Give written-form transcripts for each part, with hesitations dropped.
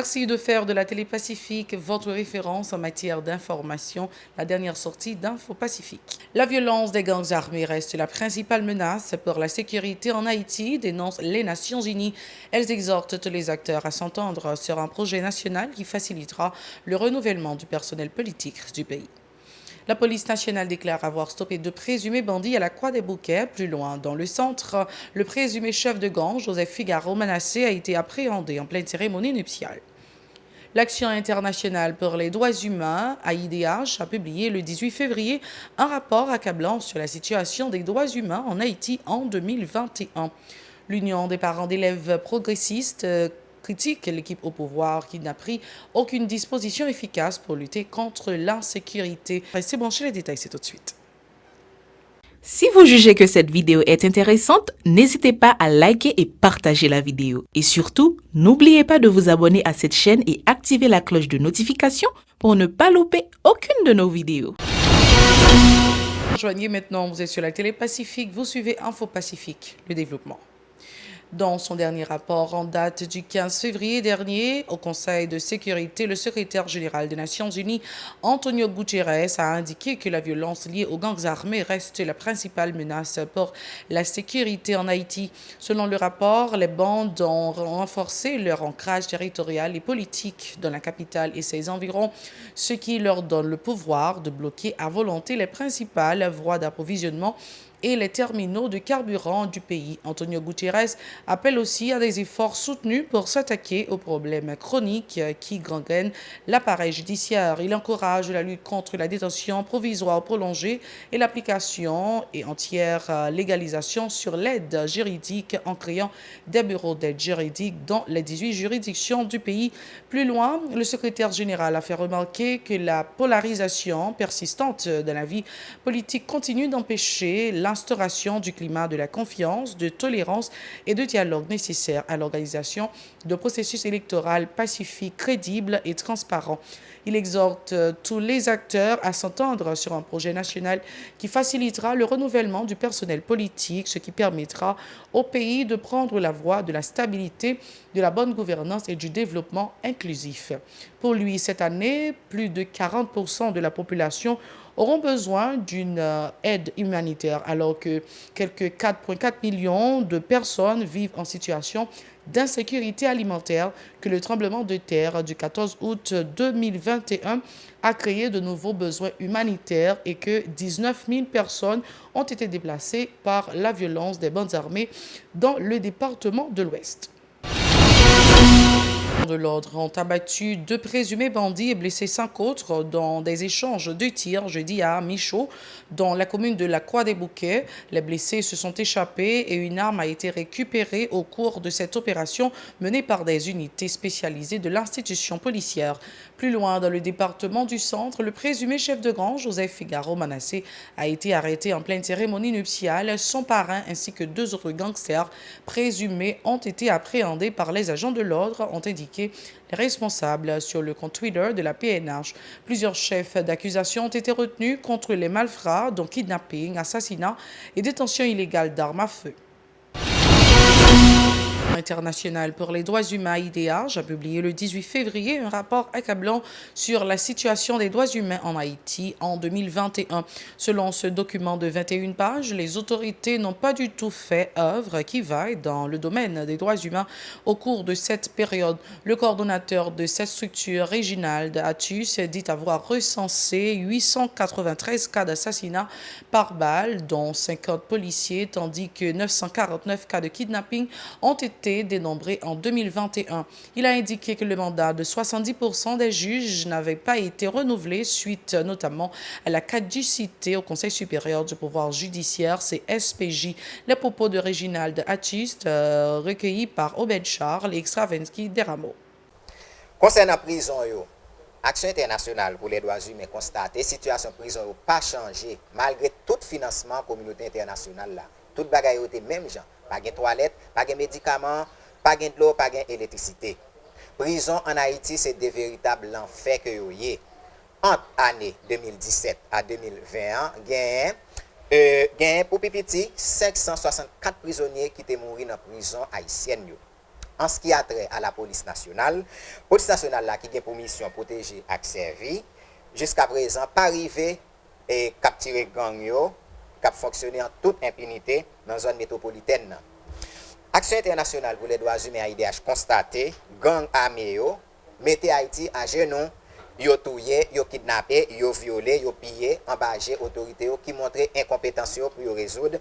Merci de faire de la Télé Pacifique votre référence en matière d'information, la dernière sortie d'Info Pacifique. La violence des gangs armés reste la principale menace pour la sécurité en Haïti, dénoncent les Nations Unies. Elles exhortent tous les acteurs à s'entendre sur un projet national qui facilitera le renouvellement du personnel politique du pays. La police nationale déclare avoir stoppé deux présumés bandits à la Croix des Bouquets. Plus loin, dans le centre, le présumé chef de gang, Joseph Figaro Manassé, a été appréhendé en pleine cérémonie nuptiale. L'Action internationale pour les droits humains, AIDH, a publié le 18 février un rapport accablant sur la situation des droits humains en Haïti en 2021. L'Union des parents d'élèves progressistes critique l'équipe au pouvoir qui n'a pris aucune disposition efficace pour lutter contre l'insécurité. Restez branchés, les détails, c'est tout de suite. Si vous jugez que cette vidéo est intéressante, n'hésitez pas à liker et partager la vidéo. Et surtout, n'oubliez pas de vous abonner à cette chaîne et activer la cloche de notification pour ne pas louper aucune de nos vidéos. Rejoignez maintenant, vous êtes sur la Télé Pacifique, vous suivez Info Pacifique, le développement. Dans son dernier rapport en date du 15 février dernier, au Conseil de sécurité, le secrétaire général des Nations Unies, Antonio Guterres, a indiqué que la violence liée aux gangs armés reste la principale menace pour la sécurité en Haïti. Selon le rapport, les bandes ont renforcé leur ancrage territorial et politique dans la capitale et ses environs, ce qui leur donne le pouvoir de bloquer à volonté les principales voies d'approvisionnement et les terminaux de carburant du pays. Antonio Guterres appelle aussi à des efforts soutenus pour s'attaquer aux problèmes chroniques qui gangrènent l'appareil judiciaire. Il encourage la lutte contre la détention provisoire prolongée et l'application et entière légalisation sur l'aide juridique en créant des bureaux d'aide juridique dans les 18 juridictions du pays. Plus loin, le secrétaire général a fait remarquer que la polarisation persistante de la vie politique continue d'empêcher l'instauration du climat de la confiance, de tolérance et de dialogue nécessaire à l'organisation de processus électoral pacifique, crédible et transparent. Il exhorte tous les acteurs à s'entendre sur un projet national qui facilitera le renouvellement du personnel politique, ce qui permettra au pays de prendre la voie de la stabilité, de la bonne gouvernance et du développement inclusif. Pour lui, cette année, plus de 40% de la population auront besoin d'une aide humanitaire, alors que quelques 4,4 millions de personnes vivent en situation d'insécurité alimentaire, que le tremblement de terre du 14 août 2021 a créé de nouveaux besoins humanitaires et que 19 000 personnes ont été déplacées par la violence des bandes armées dans le département de l'Ouest. De l'ordre ont abattu deux présumés bandits et blessé 5 autres dans des échanges de tirs jeudi à Michaud, dans la commune de la Croix des Bouquets. Les blessés se sont échappés et une arme a été récupérée au cours de cette opération menée par des unités spécialisées de l'institution policière. Plus loin, dans le département du Centre, le présumé chef de gang, Joseph Figaro Manassé, a été arrêté en pleine cérémonie nuptiale. Son parrain ainsi que 2 autres gangsters présumés ont été appréhendés par les agents de l'ordre, ont indiqué les responsables sur le compte Twitter de la PNH. Plusieurs chefs d'accusation ont été retenus contre les malfrats, dont kidnapping, assassinat et détention illégale d'armes à feu. International pour les droits humains, IDH, a publié le 18 février un rapport accablant sur la situation des droits humains en Haïti en 2021. Selon ce document de 21 pages, les autorités n'ont pas du tout fait œuvre qui vaille dans le domaine des droits humains au cours de cette période. Le coordonnateur de cette structure régionale d'Atus dit avoir recensé 893 cas d'assassinat par balle, dont 50 policiers, tandis que 949 cas de kidnapping ont été dénombrés en 2021. Il a indiqué que le mandat de 70% des juges n'avait pas été renouvelé suite notamment à la caducité au Conseil supérieur du pouvoir judiciaire, c'est SPJ. Les propos de Réginald Attist recueillis par Obed Charles et Extravensky Deramo. Concernant la prison, Action internationale pour les droits humains constaté situation prison n'a pas changé malgré tout financement de la communauté internationale là. Tout bagaille était même gens. Pas de toilettes, pas de médicaments, pas de l'eau, pas d'électricité. Prison en Haïti, c'est des véritables enfers que vous avez. Entre l'année 2017 à 2021, il y a pour Pipiti 564 prisonniers qui étaient morts dans la prison haïtienne. En ce qui a trait à la police nationale là qui a pour mission protéger et servir, jusqu'à présent, pas arrivé et capturer gang yo, qui fonctionner en toute impunité dans la zone métropolitaine. Action internationale pour les droits humains AIDH constaté, gang armé yo, mettez Haïti à genoux, yo touye, yo kidnappé, yo violé, yo pillé, embagé autorité qui montrent incompétence pour résoudre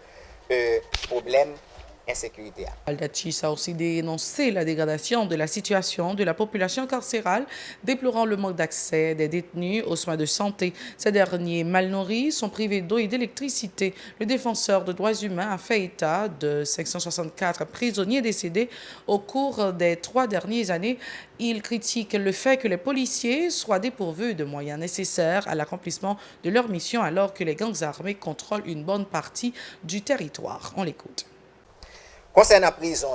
problème insécurité. Baldacci a aussi dénoncé la dégradation de la situation de la population carcérale, déplorant le manque d'accès des détenus aux soins de santé. Ces derniers mal nourris sont privés d'eau et d'électricité. Le défenseur des droits humains a fait état de 564 prisonniers décédés au cours des 3 dernières années. Il critique le fait que les policiers soient dépourvus de moyens nécessaires à l'accomplissement de leur mission alors que les gangs armés contrôlent une bonne partie du territoire. On l'écoute. Concernant la prison,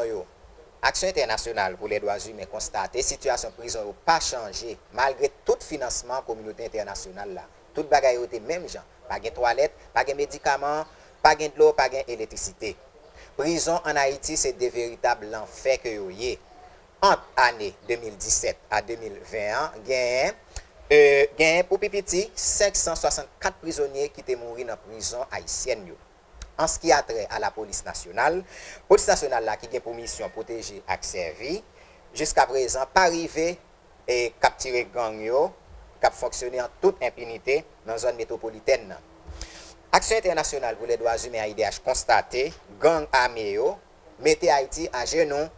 Action internationale pour les droits humains constaté, la situation de prison n'a pas changé malgré tout financement de la communauté internationale. Tout le monde est même gens. Pas de toilettes, pas de médicaments, pas de l'eau, pas d'électricité. Prison en Haïti, c'est des véritables enfers que vous avez. Entre l'année 2017 à 2021, il y a pour Pipiti 564 prisonniers qui étaient morts dans la prison haïtienne. En ce qui a trait à la police nationale là qui a pour mission protéger et servir, jusqu'à présent, pas arrivé et capturer gang yo, qui fonctionner en toute impunité dans la zone métropolitaine. Action internationale pour les droits humains AIDH constaté, gang armé yo, mettez Haïti à genoux,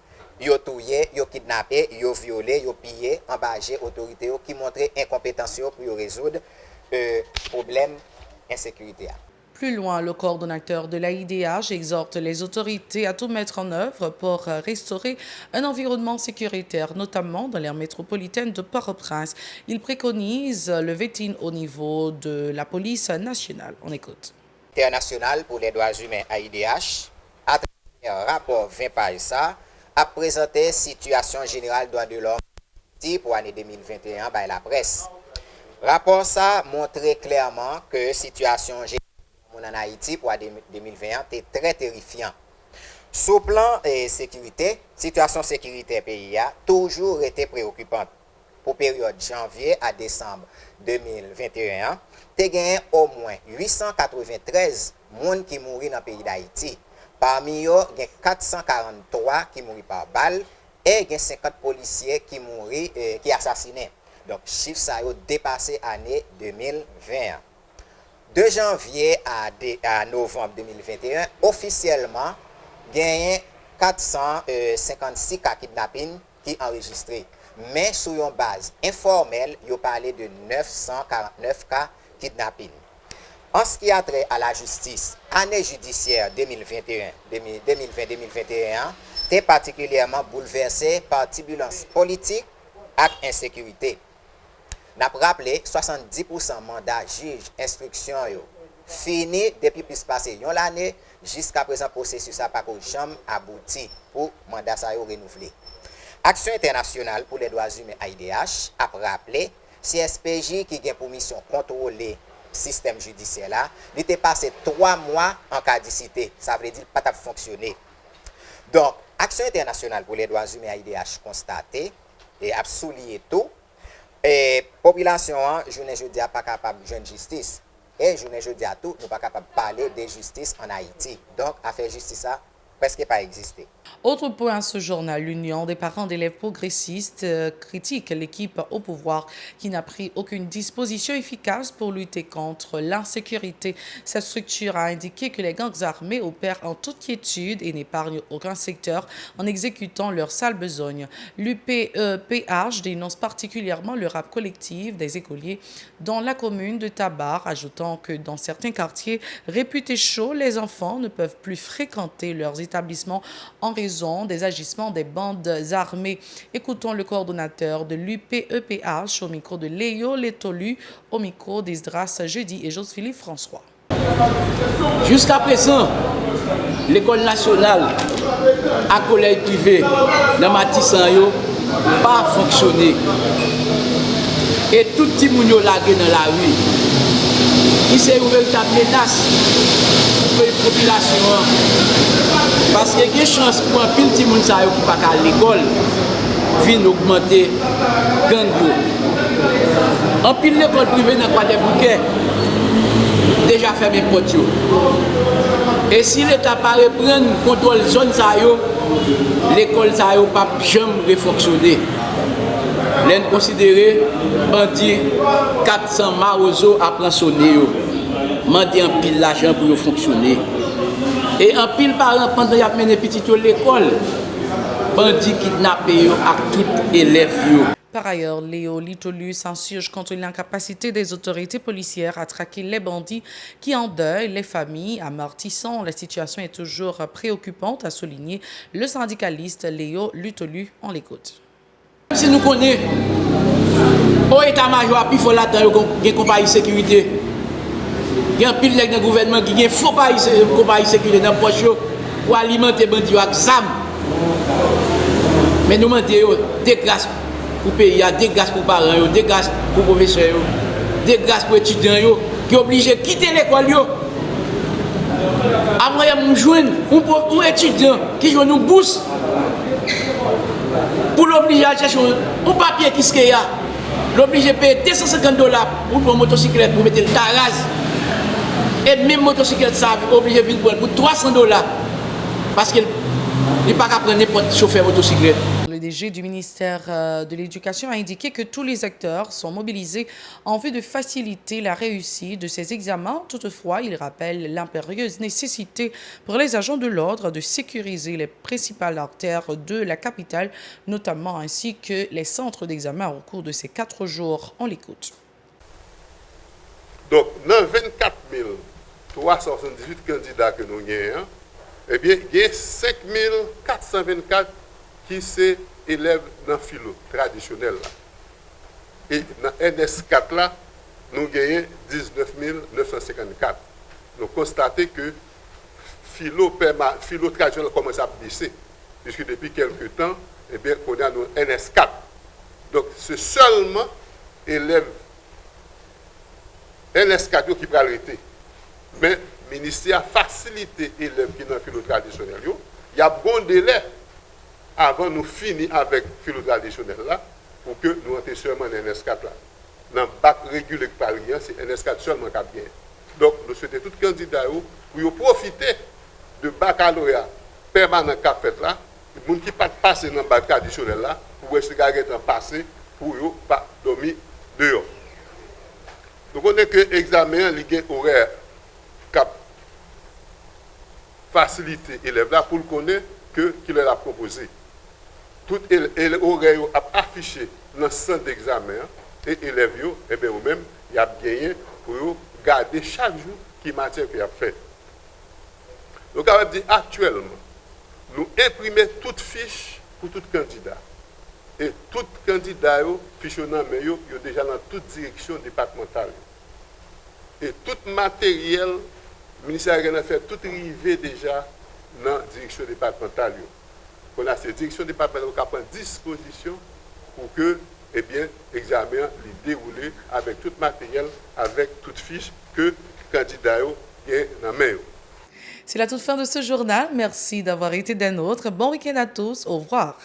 yo touye, yo kidnappé, yo violé, yo pillé, embagé autorité qui montrent incompétence pour résoudre problème insécurité. Plus loin, le coordonnateur de l'AIDH exhorte les autorités à tout mettre en œuvre pour restaurer un environnement sécuritaire, notamment dans l'aire métropolitaine de Port-au-Prince. Il préconise le vetting au niveau de la police nationale. On écoute. International pour les droits humains AIDH, à travers un rapport 20 pages, a présenté la situation générale des droits de l'homme pour l'année 2021 par la presse. Le rapport ça montre clairement que la situation générale en Haïti pour 2021 est très terrifiant. Sur le plan sécurité, la situation sécurité pays a toujours été préoccupante. Pour la période janvier à décembre 2021, il y a au moins 893 personnes qui mourent dans le pays d'Haïti. Parmi eux, il y a 443 qui mourent par balle et il y a 50 policiers qui mourent qui assassinés. Donc, le chiffre ça a dépassé l'année 2021. De janvier à novembre 2021, officiellement, il y a 456 cas kidnapping qui sont enregistrés. Mais sur une base informelle, il y a parlé de 949 cas kidnapping. En ce qui a trait à la justice, année judiciaire 2020-2021 est particulièrement bouleversée par turbulence politique et insécurité. N'a rappelé 70% mandat juge instruction fini depuis plus passé l'année jusqu'à présent processus n'a pas jamais abouti pour mandat ça renouvelé. Action internationale pour les droits humains AIDH a rappelé CSPJ qui a pour mission contrôler le système judiciaire là, il était passé 3 mois en caducité, ça veut dire pas t'a fonctionner. Donc Action internationale pour les droits humains AIDH constaté et a souligné tout. Et la population, je ne dis pas capable de joindre justice. Et je ne dis à tout, nous pas capable de parler de justice en Haïti. Donc, affaire justice, ça presque pas existé. Autre point à ce journal, l'Union des parents d'élèves progressistes critique l'équipe au pouvoir qui n'a pris aucune disposition efficace pour lutter contre l'insécurité. Cette structure a indiqué que les gangs armés opèrent en toute quiétude et n'épargnent aucun secteur en exécutant leur sale besogne. L'UPEPH dénonce particulièrement le rap collectif des écoliers dans la commune de Tabar, ajoutant que dans certains quartiers réputés chauds, les enfants ne peuvent plus fréquenter leurs établissements en raison des agissements des bandes armées. Écoutons le coordonnateur de l'UPEPH au micro de Léo Letolu, au micro d'Esdras Jeudi et Joseph François. Jusqu'à présent, l'école nationale à collège privé dans Matissan n'a pas fonctionné. Et tout le monde est lagué dans la rue. Qui c'est une véritable menace population. Parce qu'il y a une chance pour un petit monde qui n'est pas à l'école, vient augmenter gang. En pile l'école privée dans quoi des bouquets, déjà fermé porte. Et si l'État pas reprendre contrôle zone l'école ça yo pas jamais fonctionner. L'en considérer bandit 400 marozo à prendre sonner yo. Mandé en pile l'argent pour fonctionner. Et en pile parents pendant y a mené petit à l'école, bandit kidnappé yo à tout élève yo. Par ailleurs, Léo Litolu s'insurge contre l'incapacité des autorités policières à traquer les bandits qui endeuillent les familles, amortissant. La situation est toujours préoccupante, a souligné le syndicaliste Léo Litolu. On l'écoute. Si nous connaissons, au état-major, il faut l'attendre qu'il y ait une compagnie de sécurité. Il y a un pile de gouvernement qui a une faux compagnie de sécurité dans le poche pour alimenter les bandits avec SAM. Mais nous demandons des grâces pour le pays, des grâces pour les parents, des grâces pour les professeurs, des grâces pour les étudiants qui sont obligés de quitter l'école. Après, nous jouons un étudiant qui joue une bourse pour l'obliger à chercher un papier qui est là. L'obliger à payer $250 pour une motocyclette pour mettre le taras. Et même motocyclette, ça obligé de venir pour $300 parce qu'il n'est pas qu'à prendre n'importe chauffeur motocyclette. Le DG du ministère de l'Éducation a indiqué que tous les acteurs sont mobilisés en vue de faciliter la réussite de ces examens. Toutefois, il rappelle l'impérieuse nécessité pour les agents de l'ordre de sécuriser les principales artères de la capitale, notamment ainsi que les centres d'examen au cours de ces 4 jours. On l'écoute. Donc, dans 24 378 candidats que nous avons, eh bien, il y a 5 424 qui sont élèves dans le philo traditionnel. Et dans NS4, là, nous avons 19 954. Nous constatons que philo traditionnel commence à baisser, puisque depuis quelques temps, eh bien, on a nos NS4. Donc, c'est seulement élèves NS4 qui peuvent arrêter. Mais le ministère a facilité les élèves qui sont dans le philo traditionnel. Il y a bon délai avant nous finir avec le philo traditionnel là, pour que nous entrions seulement dans NS4 là. Dans le bac régulier par rien, c'est NS4 seulement qui a bien. Donc, nous souhaitons tous les candidats pour profiter de baccalauréat permanent qu'a fait là, les gens qui ne pas passer dans le bac traditionnel là, pour essayer de passer pour ne pas dormir dehors. Donc, on est que l'examen, il horaire cap faciliter élèves là pour le connaître qu'il leur a proposé. Tout horaire a affiché dans le centre d'examen et élèves et bien eux-mêmes il y a gagné pour garder chaque jour qui matière qu'il a fait. Donc on va dire actuellement nous imprimons toutes fiches pour tout candidat. Et tout candidat fiche dans mais yo déjà dans toute direction départementale. Et tout matériel, le ministère a fait tout arrivé déjà dans la direction départementale. On a cette direction départementale qui prend disposition pour que l'examen déroule avec tout matériel, avec toute fiche que le candidat a dans la main. C'est la toute fin de ce journal. Merci d'avoir été des nôtres. Bon week-end à tous. Au revoir.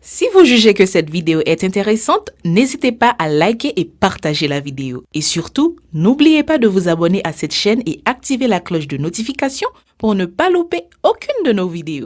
Si vous jugez que cette vidéo est intéressante, n'hésitez pas à liker et partager la vidéo. Et surtout, n'oubliez pas de vous abonner à cette chaîne et activer la cloche de notification pour ne pas louper aucune de nos vidéos.